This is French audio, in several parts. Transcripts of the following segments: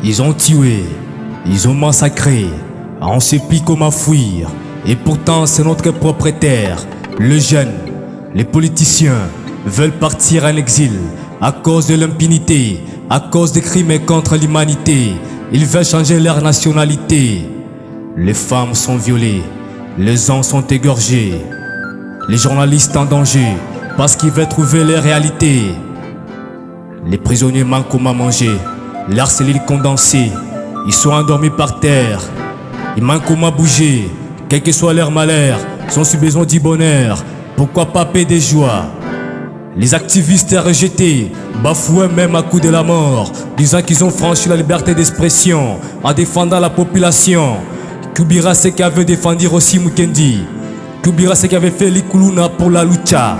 Ils ont tué, ils ont massacré, on se plie comment fuir. Et pourtant c'est notre propre terre. Les jeunes, les politiciens veulent partir en exil à cause de l'impunité, à cause des crimes contre l'humanité. Ils veulent changer leur nationalité. Les femmes sont violées, les hommes sont égorgés, les journalistes en danger parce qu'ils veulent trouver les réalités. Les prisonniers manquent comment manger, leurs cellules condensées, ils sont endormis par terre. Ils manquent comment bouger, quel que soit leur malheur, sont sous besoin du bonheur. Pourquoi pas paix des joies? Les activistes rejetés, bafoués même à coup de la mort, disant qu'ils ont franchi la liberté d'expression en défendant la population. Qu'oubliera ce qu'avait défendu Rossi Mukendi, qu'oubliera ce qu'avait fait Likuluna pour la lucha.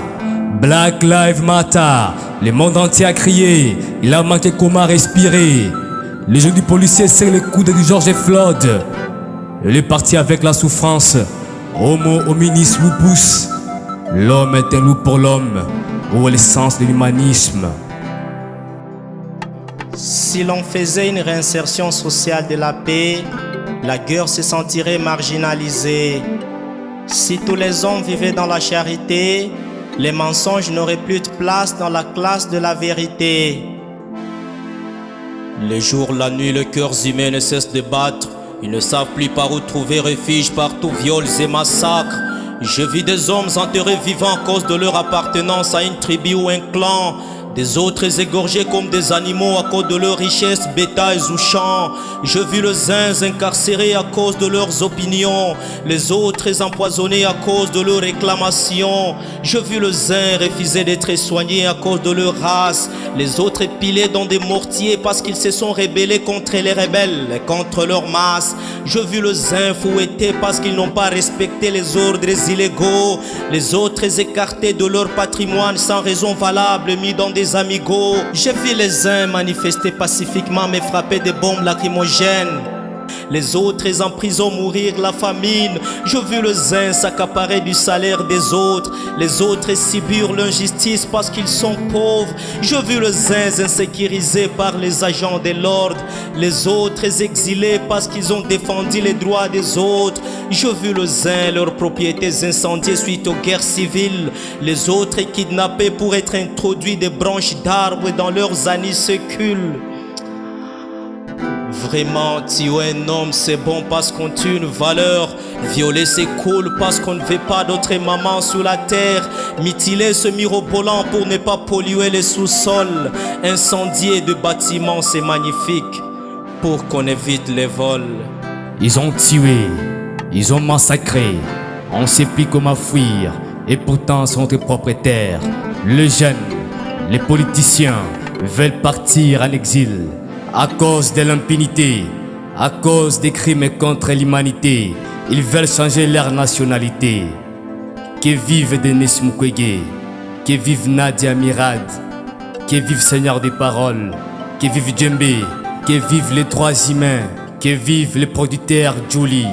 Black Lives Matter, le monde entier a crié, il a manqué comment respirer. Les jeunes du policier serrent les coudes de George Floyd. Il est parti avec la souffrance. Homo hominis lupus. L'homme est un loup pour l'homme. Où est l'essence de l'humanisme? Si l'on faisait une réinsertion sociale de la paix, la guerre se sentirait marginalisée. Si tous les hommes vivaient dans la charité, les mensonges n'auraient plus de place dans la classe de la vérité. Les jours, la nuit, les cœurs humains ne cessent de battre. Ils ne savent plus par où trouver refuge, partout viols et massacres. Je vis des hommes enterrés vivants à cause de leur appartenance à une tribu ou un clan. Des autres égorgés comme des animaux à cause de leurs richesses, bétail ou champs. Je vis les uns incarcérés à cause de leurs opinions, les autres empoisonnés à cause de leurs réclamations. Je vis les uns refuser d'être soignés à cause de leur race, les autres pilés dans des mortiers parce qu'ils se sont rebellés contre les rebelles et contre leur masse. Je vis les uns fouettés parce qu'ils n'ont pas respecté les ordres illégaux, les autres écartés de leur patrimoine sans raison valable, mis dans des amigos. J'ai vu les uns manifester pacifiquement mais frapper des bombes lacrymogènes, les autres en prison mourir la famine. Je vis les uns s'accaparer du salaire des autres, les autres subir l'injustice parce qu'ils sont pauvres. Je vis les uns insécurisés par les agents de l'ordre, les autres exilés parce qu'ils ont défendu les droits des autres. Je vis les uns leurs propriétés incendiées suite aux guerres civiles, les autres kidnappés pour être introduits des branches d'arbres dans leurs anisecules. Vraiment, tuer un homme c'est bon parce qu'on tue une valeur. Violer c'est cool parce qu'on ne veut pas d'autres mamans sous la terre. Mutiler ce mirobolant pour ne pas polluer les sous-sols. Incendier de bâtiments c'est magnifique pour qu'on évite les vols. Ils ont tué, ils ont massacré, on sait plus comment fuir. Et pourtant c'est notre propre terre. Les jeunes, les politiciens veulent partir en exil à cause de l'impunité, à cause des crimes contre l'humanité. Ils veulent changer leur nationalité. Que vive Denis Mukwege, que vive Nadia Mirad, que vive Seigneur des Paroles, que vive Djembe, que vive les droits humains, que vive les producteurs Julie.